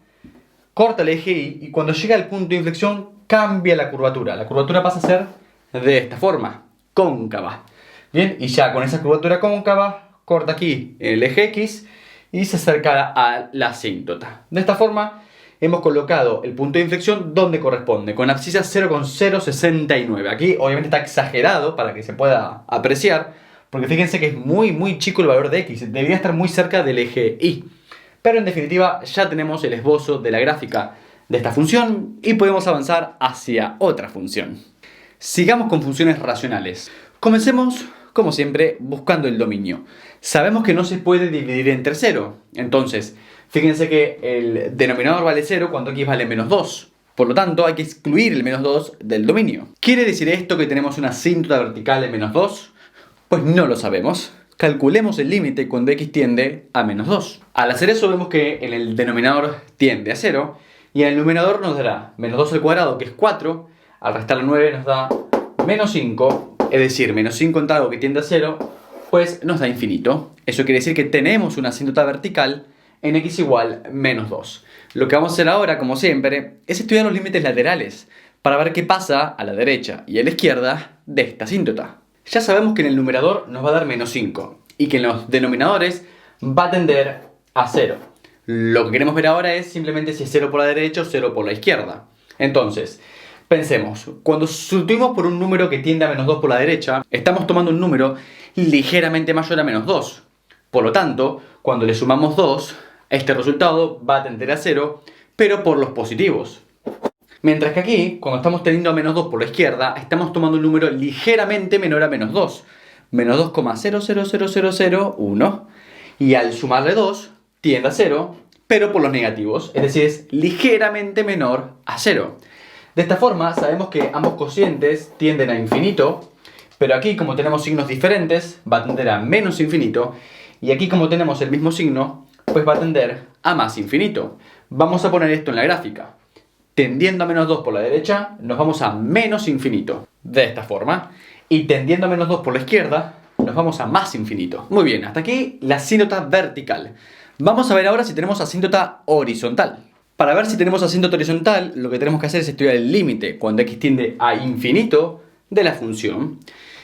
corta el eje Y cuando llega al punto de inflexión cambia la curvatura. La curvatura pasa a ser de esta forma, cóncava. Bien, y ya con esa curvatura cóncava corta aquí el eje X y se acerca a la asíntota. De esta forma hemos colocado el punto de inflexión donde corresponde, con abscisa 0,069. Aquí obviamente está exagerado para que se pueda apreciar, porque fíjense que es muy chico el valor de X, debería estar muy cerca del eje Y. Pero en definitiva ya tenemos el esbozo de la gráfica de esta función y podemos avanzar hacia otra función. Sigamos con funciones racionales. Comencemos, como siempre, buscando el dominio. Sabemos que no se puede dividir entre 0, entonces fíjense que el denominador vale 0 cuando x vale menos 2. Por lo tanto, hay que excluir el menos 2 del dominio. ¿Quiere decir esto que tenemos una asíntota vertical en menos 2? Pues no lo sabemos. Calculemos el límite cuando x tiende a menos 2. Al hacer eso vemos que en el denominador tiende a 0 y en el numerador nos dará menos 2 al cuadrado, que es 4. Al restar 9 nos da menos 5, es decir, menos 5 entre algo que tiende a 0, pues nos da infinito. Eso quiere decir que tenemos una asíntota vertical en x igual menos 2. Lo que vamos a hacer ahora, como siempre, es estudiar los límites laterales para ver qué pasa a la derecha y a la izquierda de esta asíntota. Ya sabemos que en el numerador nos va a dar menos 5 y que en los denominadores va a tender a 0. Lo que queremos ver ahora es simplemente si es 0 por la derecha o 0 por la izquierda. Entonces, pensemos, cuando sustituimos por un número que tiende a menos 2 por la derecha, estamos tomando un número ligeramente mayor a menos 2. Por lo tanto, cuando le sumamos 2, Este resultado va a tender a 0, pero por los positivos. Mientras que aquí, cuando estamos teniendo a menos 2 por la izquierda, estamos tomando un número ligeramente menor a menos 2. Menos 2,0000001. Y al sumarle 2, tiende a 0, pero por los negativos. Es decir, es ligeramente menor a 0. De esta forma, sabemos que ambos cocientes tienden a infinito. Pero aquí, como tenemos signos diferentes, va a tender a menos infinito. Y aquí, como tenemos el mismo signo, pues va a tender a más infinito. Vamos a poner esto en la gráfica. Tendiendo a menos 2 por la derecha, nos vamos a menos infinito. De esta forma. Y tendiendo a menos 2 por la izquierda, nos vamos a más infinito. Muy bien, hasta aquí la asíntota vertical. Vamos a ver ahora si tenemos asíntota horizontal. Para ver si tenemos asíntota horizontal, lo que tenemos que hacer es estudiar el límite cuando x tiende a infinito de la función.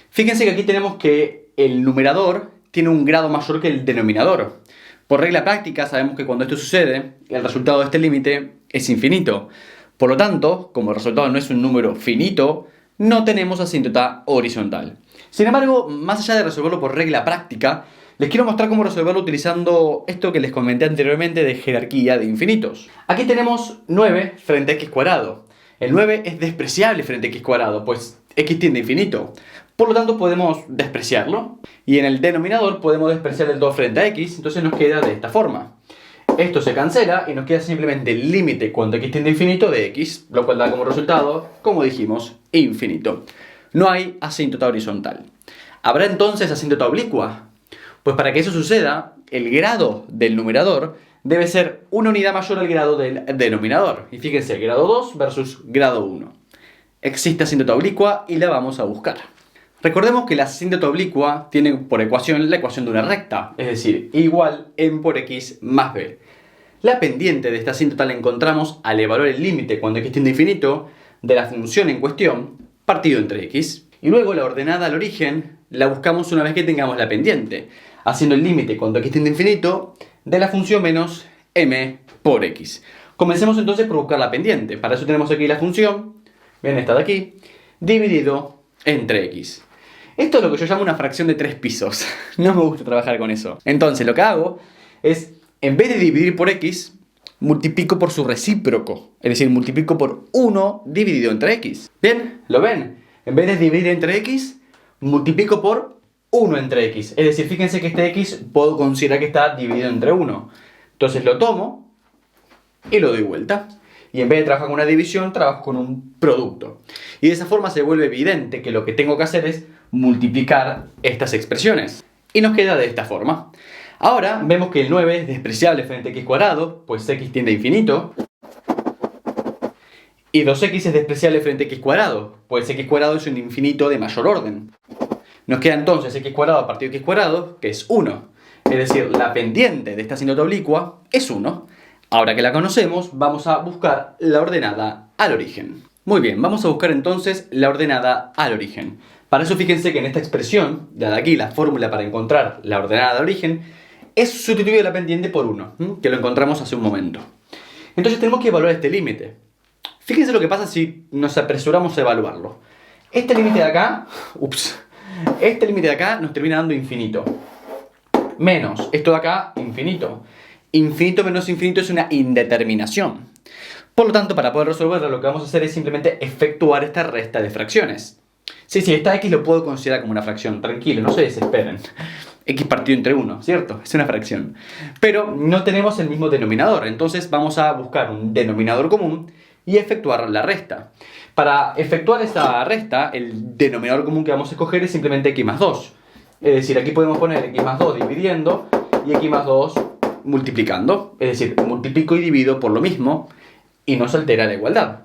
Fíjense que aquí tenemos que el numerador tiene un grado mayor que el denominador. Por regla práctica sabemos que cuando esto sucede, el resultado de este límite es infinito. Por lo tanto, como el resultado no es un número finito, no tenemos asíntota horizontal. Sin embargo, más allá de resolverlo por regla práctica, les quiero mostrar cómo resolverlo utilizando esto que les comenté anteriormente de jerarquía de infinitos. Aquí tenemos 9 frente a x cuadrado. El 9 es despreciable frente a x cuadrado, pues x tiende a infinito. Por lo tanto, podemos despreciarlo. Y en el denominador podemos despreciar el 2 frente a x, entonces nos queda de esta forma. Esto se cancela y nos queda simplemente el límite cuando x tiende a infinito de x, lo cual da como resultado, como dijimos, infinito. No hay asíntota horizontal. ¿Habrá entonces asíntota oblicua? Pues para que eso suceda, el grado del numerador debe ser una unidad mayor al grado del denominador. Y fíjense, grado 2 versus grado 1. Existe asíntota oblicua y la vamos a buscar. Recordemos que la asíntota oblicua tiene por ecuación la ecuación de una recta, es decir, igual m por x más b. La pendiente de esta asíntota la encontramos al evaluar el límite cuando x tiende a infinito de la función en cuestión partido entre x. Y luego la ordenada al origen la buscamos una vez que tengamos la pendiente, haciendo el límite cuando x tiende a infinito de la función menos m por x. Comencemos entonces por buscar la pendiente. Para eso tenemos aquí la función, bien, esta de aquí, dividido entre x. Esto es lo que yo llamo una fracción de 3 pisos. No me gusta trabajar con eso. Entonces lo que hago es, en vez de dividir por x, multiplico por su recíproco. Es decir, multiplico por 1 dividido entre x. Bien, ¿lo ven? En vez de dividir entre x, multiplico por 1 entre x. Es decir, fíjense que este x puedo considerar que está dividido entre 1. Entonces lo tomo y lo doy vuelta. Y en vez de trabajar con una división, trabajo con un producto. Y de esa forma se vuelve evidente que lo que tengo que hacer es multiplicar estas expresiones. Y nos queda de esta forma. Ahora vemos que el 9 es despreciable frente a x cuadrado, pues x tiende a infinito. Y 2x es despreciable frente a x cuadrado, pues x cuadrado es un infinito de mayor orden. Nos queda entonces x cuadrado a partir de x cuadrado, que es 1. Es decir, la pendiente de esta asíntota oblicua es 1. Ahora que la conocemos, vamos a buscar la ordenada al origen. Muy bien, vamos a buscar entonces la ordenada al origen. Para eso fíjense que en esta expresión, de aquí la fórmula para encontrar la ordenada al origen, es sustituir la pendiente por 1, que lo encontramos hace un momento. Entonces tenemos que evaluar este límite. Fíjense lo que pasa si nos apresuramos a evaluarlo. Este límite de acá, este límite de acá nos termina dando infinito. Menos esto de acá, infinito. Infinito menos infinito es una indeterminación. Por lo tanto, para poder resolverlo, lo que vamos a hacer es simplemente efectuar esta resta de fracciones. Sí, esta x lo puedo considerar como una fracción. Tranquilo, no se desesperen. X partido entre 1, ¿cierto? Es una fracción. Pero no tenemos el mismo denominador. Entonces vamos a buscar un denominador común y efectuar la resta. Para efectuar esta resta, el denominador común que vamos a escoger es simplemente x más 2. Es decir, aquí podemos poner x más 2 dividiendo y x más 2 multiplicando. Es decir, multiplico y divido por lo mismo y no se altera la igualdad.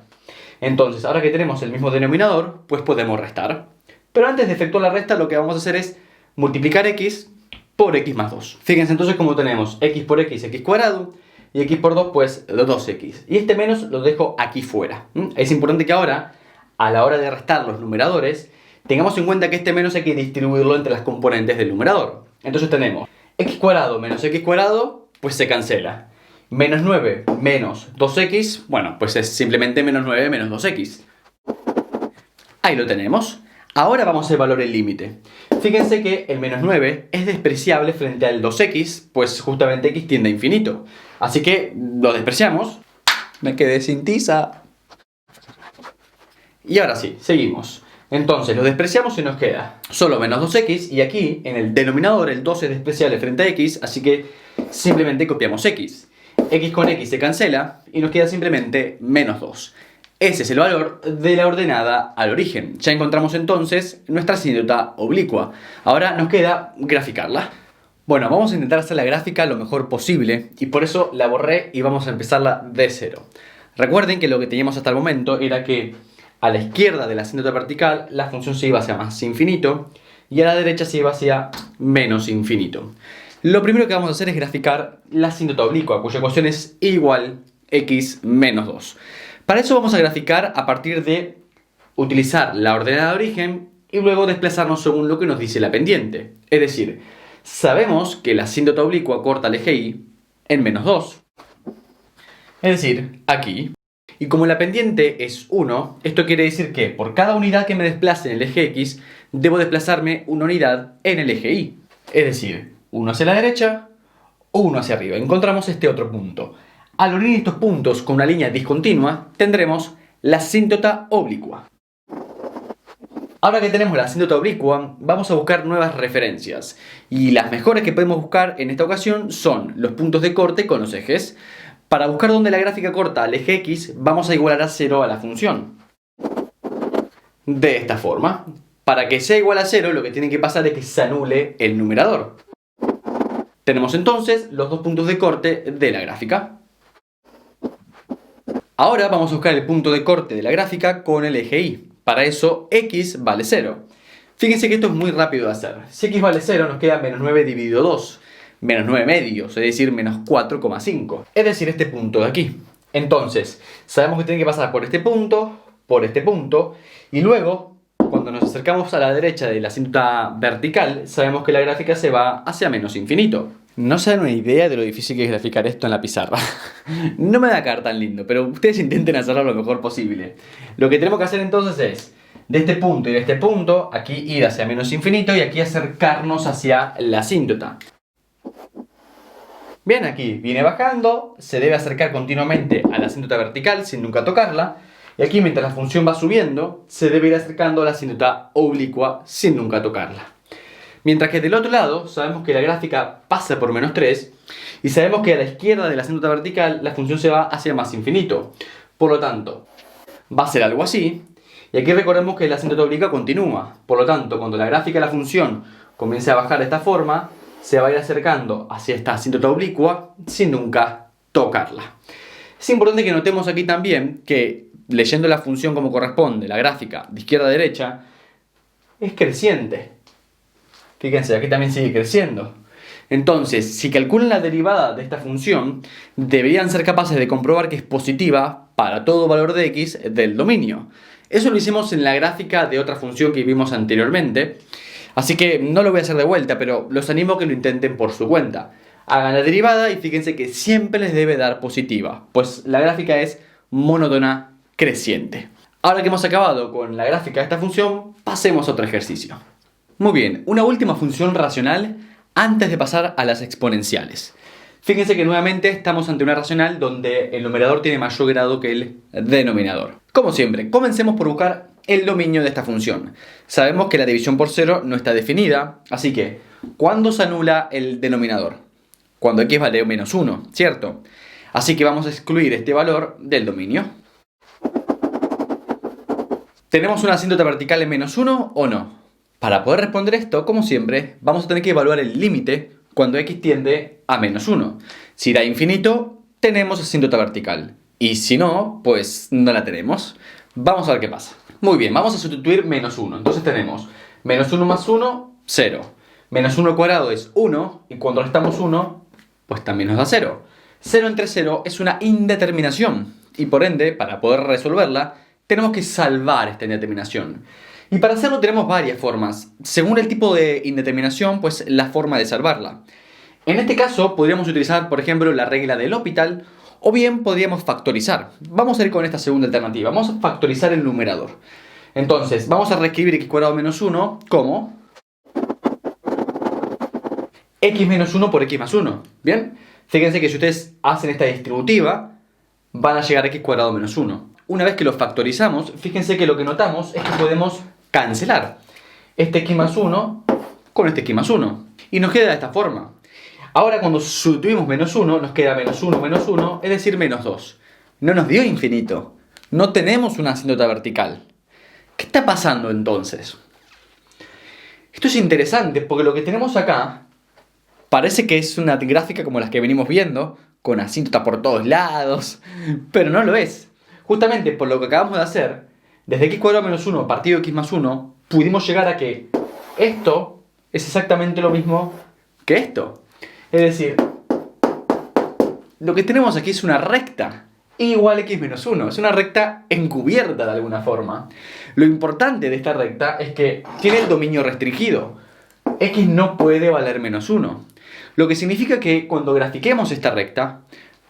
Entonces, ahora que tenemos el mismo denominador, pues podemos restar. Pero antes de efectuar la resta, lo que vamos a hacer es multiplicar x por x más 2. Fíjense entonces cómo tenemos x por x, x cuadrado, y x por 2, pues 2x. Y este menos lo dejo aquí fuera. Es importante que ahora, a la hora de restar los numeradores, tengamos en cuenta que este menos hay que distribuirlo entre las componentes del numerador. Entonces tenemos x cuadrado menos x cuadrado, pues se cancela. Menos 9 menos 2x, bueno, pues es simplemente menos 9 menos 2x. Ahí lo tenemos. Ahora vamos a evaluar el límite. Fíjense que el menos 9 es despreciable frente al 2x, pues justamente x tiende a infinito. Así que lo despreciamos. Me quedé sin tiza. Y ahora sí, seguimos. Entonces lo despreciamos y nos queda solo menos 2x, y aquí en el denominador el 2 es despreciable frente a x, así que simplemente copiamos x. X con x se cancela y nos queda simplemente menos 2. Ese es el valor de la ordenada al origen. Ya encontramos entonces nuestra asíntota oblicua. Ahora nos queda graficarla. Bueno, vamos a intentar hacer la gráfica lo mejor posible y por eso la borré y vamos a empezarla de cero. Recuerden que lo que teníamos hasta el momento era que a la izquierda de la asíntota vertical la función se iba hacia más infinito y a la derecha se iba hacia menos infinito. Lo primero que vamos a hacer es graficar la asíntota oblicua, cuya ecuación es igual x menos 2. Para eso vamos a graficar a partir de utilizar la ordenada de origen y luego desplazarnos según lo que nos dice la pendiente. Es decir, sabemos que la asíntota oblicua corta el eje Y en menos 2. Es decir, aquí. Y como la pendiente es 1, esto quiere decir que por cada unidad que me desplace en el eje X, debo desplazarme una unidad en el eje Y. Es decir, uno hacia la derecha, uno hacia arriba. Encontramos este otro punto. Al unir estos puntos con una línea discontinua, tendremos la asíntota oblicua. Ahora que tenemos la asíntota oblicua, vamos a buscar nuevas referencias. Y las mejores que podemos buscar en esta ocasión son los puntos de corte con los ejes. Para buscar dónde la gráfica corta al eje X, vamos a igualar a 0 a la función. De esta forma. Para que sea igual a 0, lo que tiene que pasar es que se anule el numerador. Tenemos entonces los dos puntos de corte de la gráfica. Ahora vamos a buscar el punto de corte de la gráfica con el eje Y. Para eso x vale 0. Fíjense que esto es muy rápido de hacer. Si x vale 0 nos queda menos 9 dividido 2. Menos 9 medios, es decir, menos 4,5. Es decir, este punto de aquí. Entonces, sabemos que tiene que pasar por este punto, y luego, cuando nos acercamos a la derecha de la asíntota vertical, sabemos que la gráfica se va hacia menos infinito. No se dan una idea de lo difícil que es graficar esto en la pizarra. No me va a quedar tan lindo, pero ustedes intenten hacerlo lo mejor posible. Lo que tenemos que hacer entonces es, de este punto y de este punto, aquí ir hacia menos infinito y aquí acercarnos hacia la asíntota. Bien, aquí viene bajando, se debe acercar continuamente a la asíntota vertical sin nunca tocarla. Y aquí, mientras la función va subiendo, se debe ir acercando a la asíntota oblicua sin nunca tocarla. Mientras que del otro lado, sabemos que la gráfica pasa por menos 3 y sabemos que a la izquierda de la asíntota vertical la función se va hacia más infinito. Por lo tanto, va a ser algo así. Y aquí recordemos que la asíntota oblicua continúa. Por lo tanto, cuando la gráfica de la función comience a bajar de esta forma, se va a ir acercando hacia esta asíntota oblicua sin nunca tocarla. Es importante que notemos aquí también que, leyendo la función como corresponde, la gráfica de izquierda a derecha, es creciente. Fíjense, aquí también sigue creciendo. Entonces, si calculan la derivada de esta función, deberían ser capaces de comprobar que es positiva para todo valor de x del dominio. Eso lo hicimos en la gráfica de otra función que vimos anteriormente, así que no lo voy a hacer de vuelta, pero los animo a que lo intenten por su cuenta. Hagan la derivada y fíjense que siempre les debe dar positiva, pues la gráfica es monótona creciente. Ahora que hemos acabado con la gráfica de esta función, pasemos a otro ejercicio. Muy bien, una última función racional antes de pasar a las exponenciales. Fíjense que nuevamente estamos ante una racional donde el numerador tiene mayor grado que el denominador. Como siempre, comencemos por buscar el dominio de esta función. Sabemos que la división por 0 no está definida, así que, ¿cuándo se anula el denominador? Cuando x vale menos 1, ¿cierto? Así que vamos a excluir este valor del dominio. ¿Tenemos una asíntota vertical en menos 1 o no? Para poder responder esto, como siempre, vamos a tener que evaluar el límite cuando x tiende a menos 1. Si da infinito, tenemos asíntota vertical. Y si no, pues no la tenemos. Vamos a ver qué pasa. Muy bien, vamos a sustituir menos 1. Entonces tenemos menos 1 más 1, 0. Menos 1 al cuadrado es 1, y cuando restamos 1, pues también nos da 0. 0 entre 0 es una indeterminación, y por ende, para poder resolverla, tenemos que salvar esta indeterminación. Y para hacerlo tenemos varias formas. Según el tipo de indeterminación, pues la forma de salvarla. En este caso podríamos utilizar, por ejemplo, la regla del L'Hopital, o bien podríamos factorizar. Vamos a ir con esta segunda alternativa. Vamos a factorizar el numerador. Entonces, vamos a reescribir x cuadrado menos 1 como x menos 1 por x más 1. ¿Bien? Fíjense que si ustedes hacen esta distributiva, van a llegar a x cuadrado menos 1. Una vez que lo factorizamos, fíjense que lo que notamos es que podemos cancelar este x más 1 con este x más 1. Y nos queda de esta forma. Ahora cuando sustituimos menos 1, nos queda menos 1, es decir, menos 2. No nos dio infinito. No tenemos una asíntota vertical. ¿Qué está pasando entonces? Esto es interesante porque lo que tenemos acá parece que es una gráfica como las que venimos viendo, con asíntota por todos lados, pero no lo es. Justamente por lo que acabamos de hacer, desde x cuadrado menos 1 partido x más 1, pudimos llegar a que esto es exactamente lo mismo que esto. Es decir, lo que tenemos aquí es una recta igual a x menos 1. Es una recta encubierta de alguna forma. Lo importante de esta recta es que tiene el dominio restringido. X no puede valer menos 1. Lo que significa que cuando grafiquemos esta recta,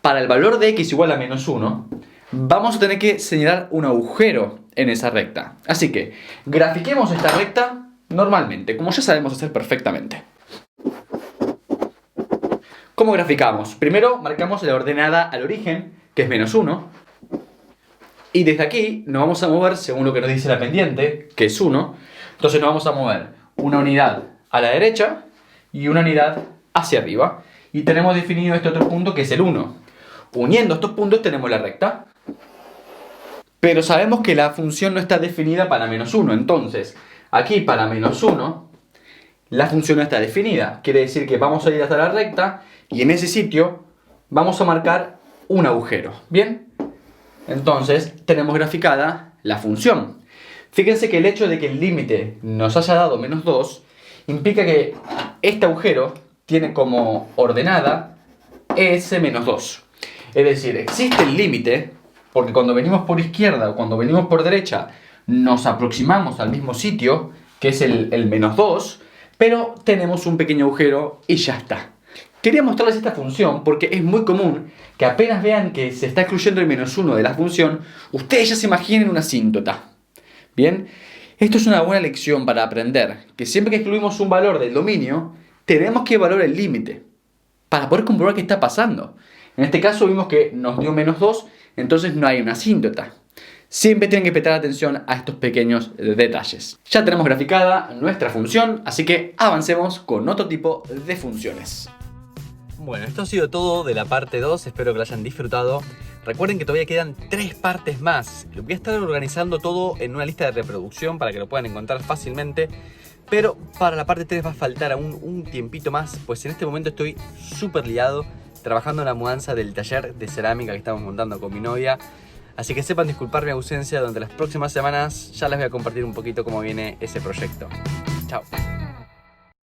para el valor de x igual a menos 1, vamos a tener que señalar un agujero en esa recta. Así que grafiquemos esta recta normalmente, como ya sabemos hacer perfectamente. ¿Cómo graficamos? Primero marcamos la ordenada al origen, que es menos 1. Y desde aquí nos vamos a mover según lo que nos dice la pendiente, que es 1. Entonces nos vamos a mover una unidad a la derecha y una unidad hacia arriba. Y tenemos definido este otro punto que es el 1. Uniendo estos puntos tenemos la recta. Pero sabemos que la función no está definida para menos 1. Entonces, aquí para menos 1, la función no está definida. Quiere decir que vamos a ir hasta la recta y en ese sitio vamos a marcar un agujero. ¿Bien? Entonces, tenemos graficada la función. Fíjense que el hecho de que el límite nos haya dado menos 2 implica que este agujero tiene como ordenada s menos 2. Es decir, existe el límite, porque cuando venimos por izquierda o cuando venimos por derecha nos aproximamos al mismo sitio, que es el menos 2, pero tenemos un pequeño agujero y ya está. Quería mostrarles esta función porque es muy común que apenas vean que se está excluyendo el menos 1 de la función, ustedes ya se imaginen una asíntota. Bien, esto es una buena lección para aprender, que siempre que excluimos un valor del dominio, tenemos que evaluar el límite, para poder comprobar qué está pasando. En este caso vimos que nos dio menos 2, entonces no hay una asíntota. Siempre tienen que prestar atención a estos pequeños detalles. Ya tenemos graficada nuestra función, así que avancemos con otro tipo de funciones. Bueno, esto ha sido todo de la parte 2, espero que lo hayan disfrutado. Recuerden que todavía quedan 3 partes más. Voy a estar organizando todo en una lista de reproducción para que lo puedan encontrar fácilmente. Pero para la parte 3 va a faltar aún un tiempito más, pues en este momento estoy súper liado trabajando en la mudanza del taller de cerámica que estamos montando con mi novia. Así que sepan disculpar mi ausencia, durante las próximas semanas ya les voy a compartir un poquito cómo viene ese proyecto. Chao.